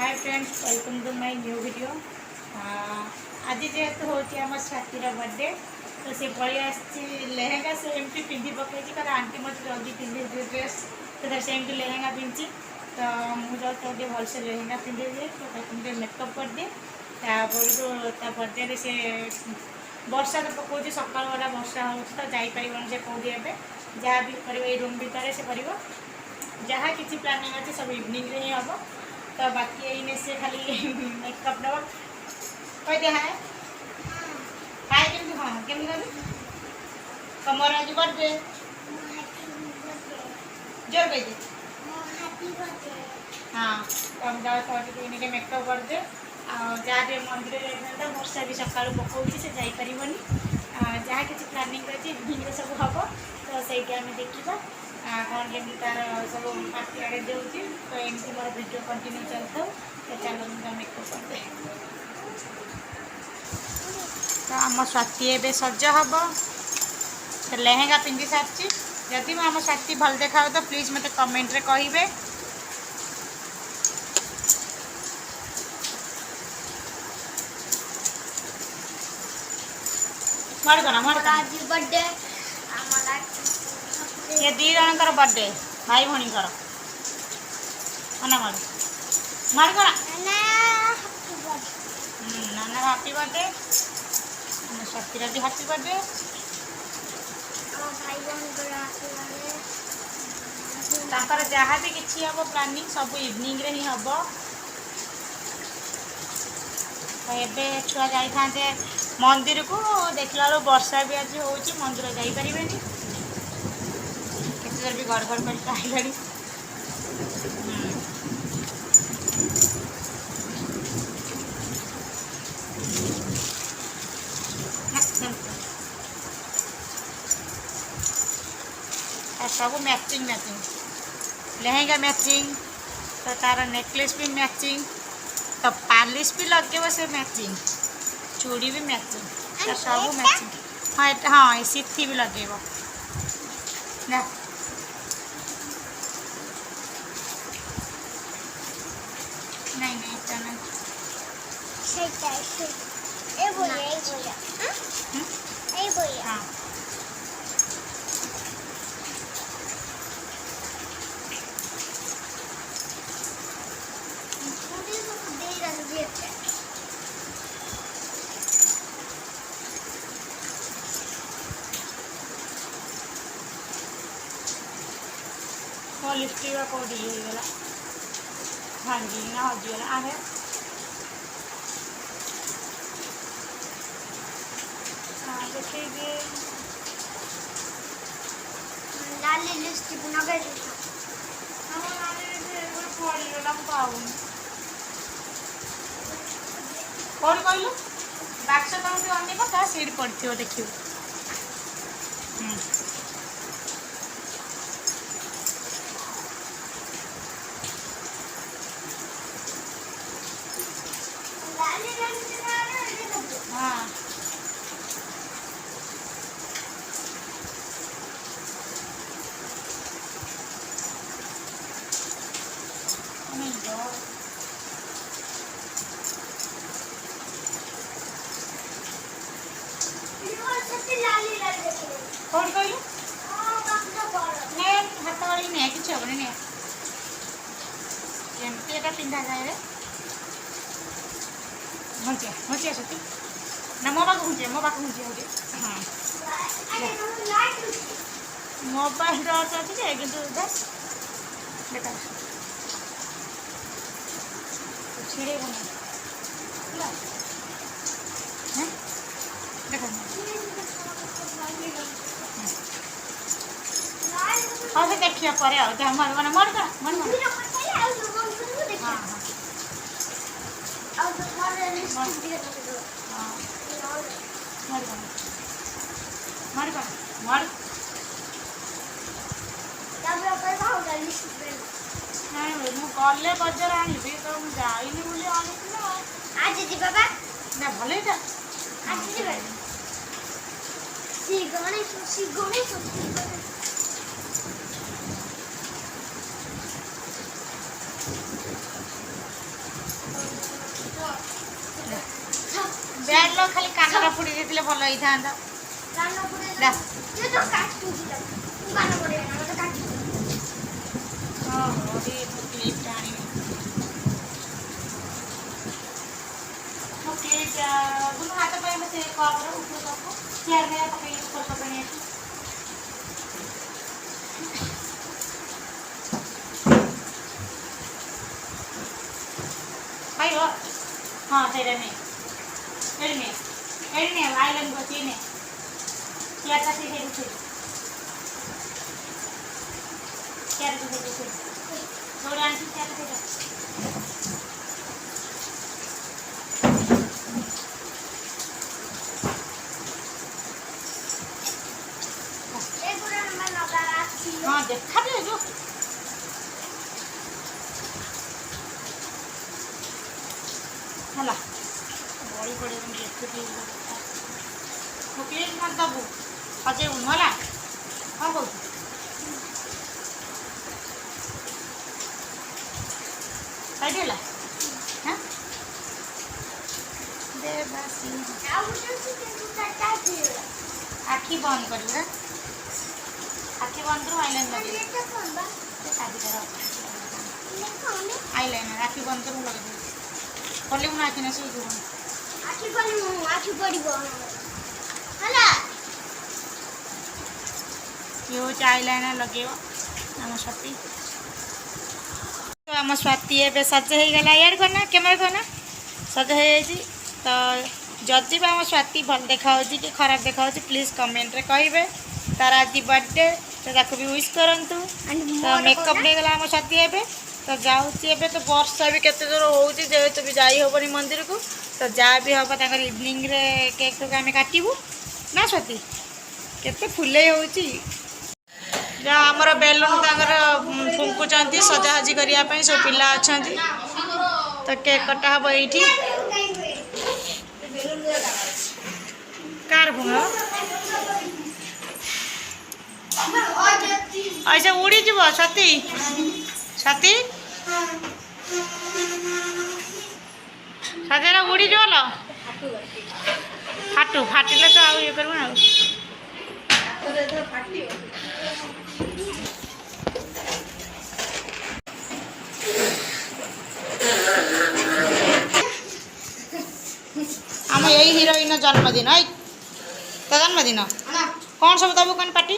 Hi friends, welcome to my new video. आज जेहेतु हूँ आम स्वातिर बर्थडे तो सी पलि लेहेंगा से एमती पिंधि पकई कह आंटी मत जल्दी पिंधे ड्रेस तो से लेहेंगा पिंधि तो मुझे गोटे भलसे लेहेंगा पिंधे दिए तो मेकअप कर दिए बर्थडे से वर्षा तो पकाऊँ सका वाला वर्षा हो तो जापर से कौटी ए जहाँ भी कर रूम भितर से कर जहाँ किसी प्लानिंग अच्छे सब इवनिंग रे ही हम तो बाकी ये से खाली मेकअप दबा कह दिया है हाय केमती हाँ केमती कह तुमर आज बर्थडे जोर कह हाँ तुम जाओ तो मेकअप कर दे जहाँ मंदिर जाता वर्षा भी सका पकाऊँ से जापर जहाँ किसी प्लानिंग अच्छे इवनिंग सब हम तो सही आम देखा कौन केमी तार सब पार्टी आड़े देती तो एमती मोर वीडियो कंटिन्यू चलता तो चलो मेकअप करदे तो आम स्वाति ए सज हम तो लेहेंगा पिंधि सारी जदि मैं आम स्वाति भल देखा तो प्लीज मत कमेंट रे कहिबे। बर्थडे ये दी जनकर बर्थडे भाई भौणी मना मार मार करा नाना हैप्पी बर्थडे शक्तिर भी हैप्पी बर्थडे जहाँ भी किसी हम प्लानिंग सब इवनिंग रे ही हम तो ये छुआ जाते मंदिर को देखला वर्षा भी आज हो मंदिर जापर भी घर घर कर आइलानी सब मैचिंग मैचिंग लेहेंगा मैचिंग तो तार नेकलेस भी मैचिंग तो पालिश भी लगे से मैचिंग चूड़ी भी मैचिंग सब मैचिंग हाँ हाँ सिथी भी लगे ना नहीं नहीं इतना नहीं हाँ वो लिपस्टिक कौटी होगा भांगी ना हजिगला आहे देखिए लाली लिपस्टिक नगे पड़गला पाऊन कौन कहलु बाक्स कौन अनेक था सीट पड़ो देखिए हाँ कौन कहलु हाथ वाली नहीं कि हेनी नहीं एमती एटा पिंधा जाए घुंचिया घुंचिया सती ना मो पाक घुंचिया घुंचिया हाँ मोबाइल टॉर्च अच्छे कि देखा छिड़े बना देखा हाँ से देखिए पर मन मन कर मन हाँ गले बजार आनबी तो जाइनी बोली आज जी बाबा ना भले था आज जी बाबा सी गणेश ବ୍ୟାଡ୍ ଲ ଖାଲି କାନଟା ଫୁଡ଼ି ଦେଇଥିଲେ ଭଲ ହେଇଥାନ୍ତା। କାନ ପୁଡେ ଯା। ଯେ ତ କାଟୁଛି ତାକୁ କାନ ପୁଡେ ନା ମତେ କାଟୁଛି। ଓହୋ କ୍ଲିପ୍ଟା ଆଣିବି। ମୋ କ୍ଲିପ୍ଟା ବୁନୁ ହାତ ପାଇଁ ସେ କପ୍ର ଉପର କପ୍କୁ ଚେୟାର ନେଇ ପକେଇକି ଉପର କପ୍ ନେଇ ଆସି ଖାଇବ। ହଁ ସେଇଟା ନେ ଏଇଠି ନେ ଆଇଲାଣ୍ଡ ବସିକି ନେ ଚେୟାରଟା ସେ ସେଇଠି ଥୋଇ ଚେୟାରଟା ସେଇଠି ଥୋଇ ଦୌଡ଼ି ଆଣିଛି ଚେୟାରଟା ସେଇଟା ଏଗୁଡା ନମ୍ବର ନବା ଅଛି। ହଁ ଦେଖାଯାଏ ଯୋଉ ହେଲା ବଳି ପଡ଼ିବନି ଏତେ ମୁଁ କ୍ଲିପ୍ ମାରିଦେବୁ ସଜେଇବୁନୁ ହେଲା କ'ଣ କହୁଛୁ ସାଇଡ଼ ହେଲା ହାଁ ଦେବାସି ଆଉ ଗୋଟେ ଅଛି କିନ୍ତୁ ଚାରିଟା ହେଇଗଲା। ଆଖି ବନ୍ଦ କରିବୁ ହେ ଆଖି ବନ୍ଦ କରୁ ଆଇଲାଇନର ଲଗେଇବୁ ଏଟା କଣ ବା? ସେ କାଦିଟାର ଏଟା କଣ? ଆଇଲାଇନର ଆଖି ବନ୍ଦ କରୁ ଲଗେଇଦେବୁ ଖୋଲିବୁ ନା ଆଖି ନା ସେ ଯିବନି ଆଖି ପଡ଼ିବ ଆଖି ପଡ଼ିବ ହେଲା। ଇଏ ହେଉଛି ଆଇଲାଇନର ଲଗେଇବ ଆମ ସ୍ୱାତି ଆମ ସ୍ୱାତି ଏବେ ସଜ ହେଇଗଲା ଇଆଡ଼େ କରନା କ୍ୟାମେରା କରନା ସଜ ହେଇଯାଇଛି ତ ଯଦି ବି ଆମ ସ୍ୱାତି ଭଲ ଦେଖାହେଉଛି କି ଖରାପ ଦେଖାହେଉଛି ପ୍ଲିଜ୍ କମେଣ୍ଟରେ କହିବେ ତାର ଆଜି ବର୍ଥଡେ ତ ତାକୁ ବି ୱିଶ୍ କରନ୍ତୁ ତ ମେକଅପ୍ ନେଇଗଲା ଆମ ସ୍ୱାତି ଏବେ ତ ଯାଉଛି ଏବେ ତ ବର୍ଷା ବି କେତେ ଜୋର ହେଉଛି ଯେହେତୁ ବି ଯାଇ ହେବନି ମନ୍ଦିରକୁ ତ ଯାହା ବି ହେବ ତାଙ୍କର ଇଭିନିଂରେ କେକ୍ଟାକୁ ଆମେ କାଟିବୁ ନା ସ୍ୱାତି କେତେ ଫୁଲେଇ ହେଉଛି ଯାହା ଆମର ବେଲୁନ ତାଙ୍କର ଫୁଙ୍କୁଛନ୍ତି ସଜାସଜି କରିବା ପାଇଁ ସବୁ ପିଲା ଅଛନ୍ତି ତ କେକ୍ କଟା ହେବ ଏଇଠି କାର ଫୁଙ୍ଗ ଆଚ୍ଛା ଉଡ଼ିଯିବ ସ୍ୱାତି ସ୍ୱାତି ସ୍ୱାତିରା ଉଡ଼ିଯିବ ଲୋ ଫାଟିଲେ ତ ଆଉ ଇଏ କରିବୁ ନା ଆଉ ଆମ ଏଇ ହିରୋଇନ ଜନ୍ମଦିନ ଏଇ ତ ଜନ୍ମଦିନ କ'ଣ ସବୁ ଦେବୁ କ'ଣ ପାର୍ଟି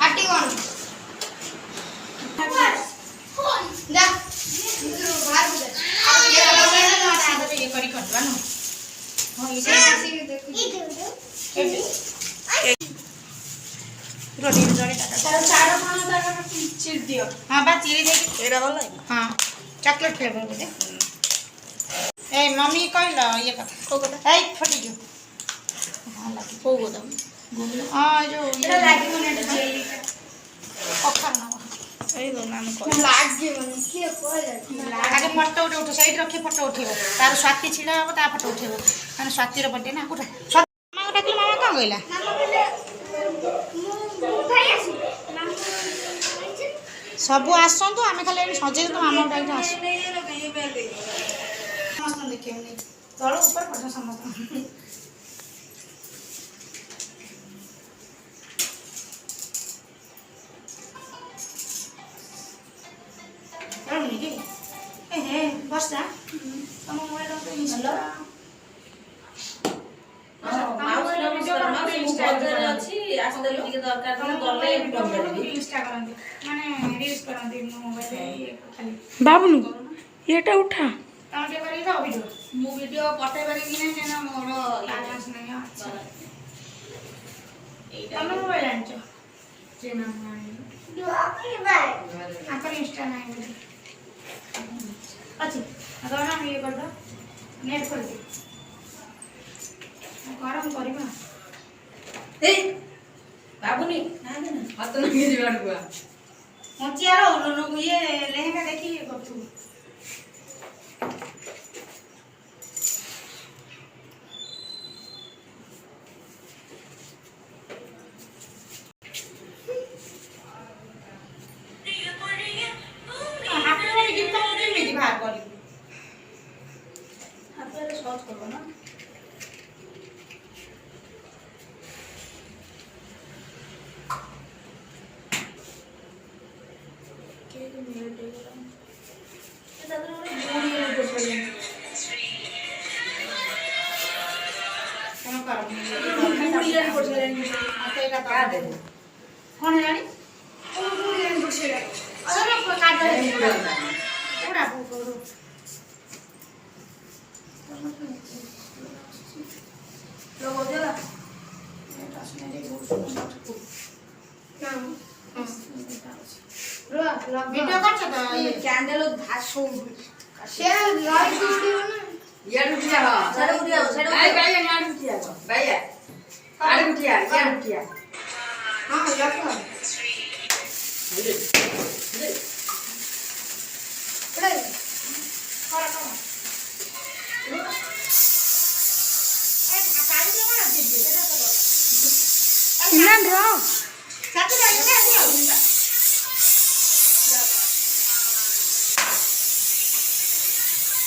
ପାଟି କଣ? ଇଏ କରି କରିଦେବା ନୁ ହଁ ବା ଚିରି ଦେଇକି ହଁ ଚକୋଲେଟ୍ ଫ୍ଲେଭର ବୋଧେ ଏ ମମ୍ମି କହିଲ ଇଏ କଥା ଏଇ ଫଟିଯିବ କୋଉ କଥା ହଁ ଯେଉଁ କଖାରୁ ନବ ଏଇ ଆମେ ଲାଗିବନି କିଏ କହିଲା? ଆଗେ ଫଟୋ ଉଠେଇବ ସାଇଡ୍ ରଖି ଫଟୋ ଉଠେଇବ ତାର ସ୍ୱାତି ଛିଡ଼ା ହେବ ତା ଫଟୋ ଉଠେଇବ ମାନେ ସ୍ୱାତିର ବର୍ଥଡେ ନା କୋଉଟା ମାମାକୁ ଡାକିଲେ ମାମା କ'ଣ କହିଲା ସବୁ ଆସନ୍ତୁ ଆମେ ଖାଲି ଏଠି ସଜେଇ ଦେବୁ ମାମାକୁ ଡାକିଲେ ଆସୁ ସମସ୍ତଙ୍କୁ ଦେଖିବନି ତଳ ଉପରେ ପଛ ସମସ୍ତଙ୍କୁ ବର୍ଷା ତମ ମୋବାଇଲ ବାବୁନୁ ଏଟା ଉଠା ମୁଁ ଭିଡ଼ିଓ ପଠେଇ ପାରିବି କି ନାହିଁ କାହିଁକିନା ମୋର ବାଲାନ୍ସ ନାହିଁ ତମେ ମୋବାଇଲ ଆଣିଛ ତାଙ୍କର ଇନଷ୍ଟା ନାହିଁ ବୋଲି ଅଛି ଆମେ ଇଏ କରିଦେବା ନେଟ୍ ଖୋଲିଦିଏ ଗରମ କରିବା ବାବୁନି ହାତ ନଗେଇ ଯିବାడు କୁଆ ମଞ୍ଚିଆର ଇଏ ଲେହେଙ୍ଗା ଦେଖି ଇଏ କରୁଥିବୁ ହାତରେ ଗୀତ ମୁଁ କେମିତି ବାହାର କରିବି ହାତରେ ସର୍ଚ୍ଚ କରିବ ନା क्या दे कौन है रानी अरे काट दे पूरा करो लोगो जला वीडियो कर छो तो ये कैंडल घास हो সে লাইট দিও না ये रुकिया हो सारे उठिया ए भैया यार रुकिया हो भैया आरे उठिया यार उठिया হ্যাঁ রাখো दे রে करा करा ए काट दे ना दीदी इमरान रो साथ में आइए ना आइए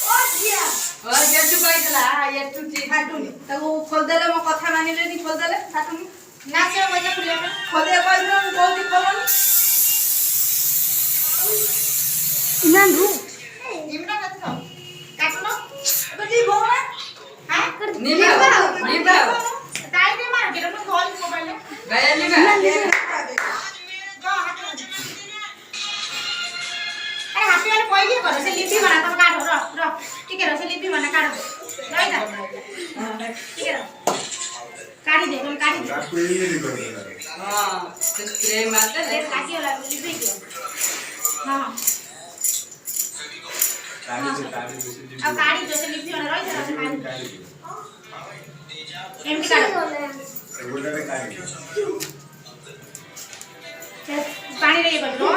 ও জিয়া और ये तू कहि देला ये तू ची हाटुनी तो खोल देले मो कथा मानिले नी खोल देले हाटुनी ना से मजा खुले ना खोल दे कहि दे बोल दी खोलनी इमरान रो इमना कत लो काट लो तो जी बोला हां निभा टाइम पे मार के ना कॉल मोबाइल ले भैया निभा go हाथ अरे हाथ वाले कोई भी करो से लिपि बना तुम काटो रो ठीक है रो से लिपि बना काटो रह जा ठीक है रो काटी दे तुम काटी दे आपको ये नहीं करना हां तो स्प्रे मारते ले काटी वाला लिपि के हां काली से अब काटी जो से लिपि बना रह जा काली एमटी काटो बोलने में काली पानी रे कर रो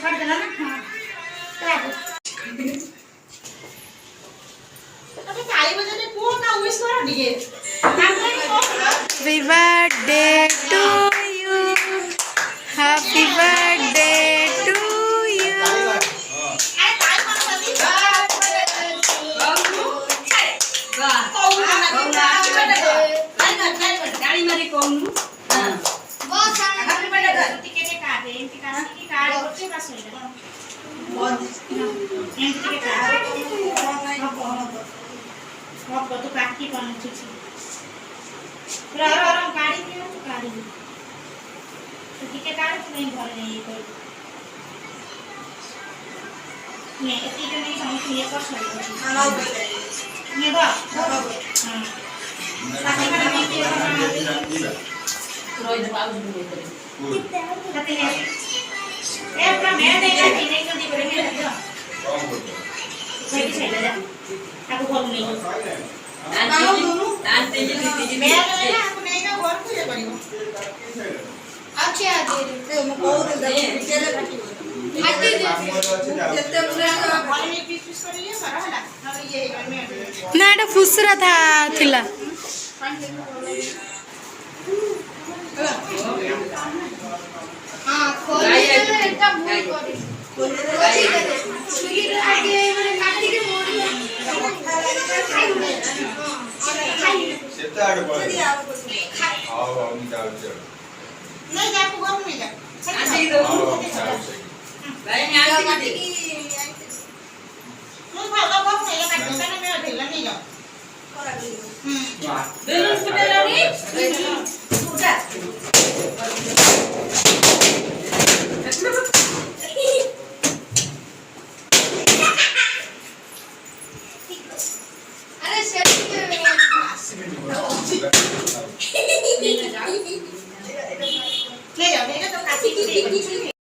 कर देना ना हां काट अबे 4 बजे ने को ना विश करो दिए Happy birthday to you. Happy birthday to you. अरे काय कोण होती गाड़ी मारी कौन हां बहुत सारा हैप्पी बर्थडे टिकट काट दे एमटी काट की कार्ड होते बस हो जाए एमटी के काट अब तो काट की कौन ठीक है रो गाड़ी की तो गाड़ी तो टिकट काट तो नहीं भर नहीं कोई ये इतनी तो नहीं समझ ये कर सकते ये दो हां साथी का नहीं किया रोज बाबू बोल करे कहते हैं ए अपना मैं नहीं जल्दी करेंगे लग जाओ कौन बोलता कोई भी चला जा आपको बोल नहीं आंटी जी मैं ना आपको नहीं का घर को ये करियो अच्छा दे मो को दे चले काटी हाथी दे जत्ते मुरे घर में पीस करिए सारा हला हम ये घर में ना एटा फुसरा था थिला हां खोल दे एकदम भूल करे खोल दे छुरी काटी মানে কাটি के मोड़ सेता आड़ पड़े आओ निकाल दे नहीं जा आपको घर में जा आंटी दो आओ निकाल दे भाई आंटी काटी तुम खाओ तो घर में जा काट दो ना मैं ढेला नहीं जाओ बेलून फुटे लगी फुटा अरे सेट ले जाओ तो काटी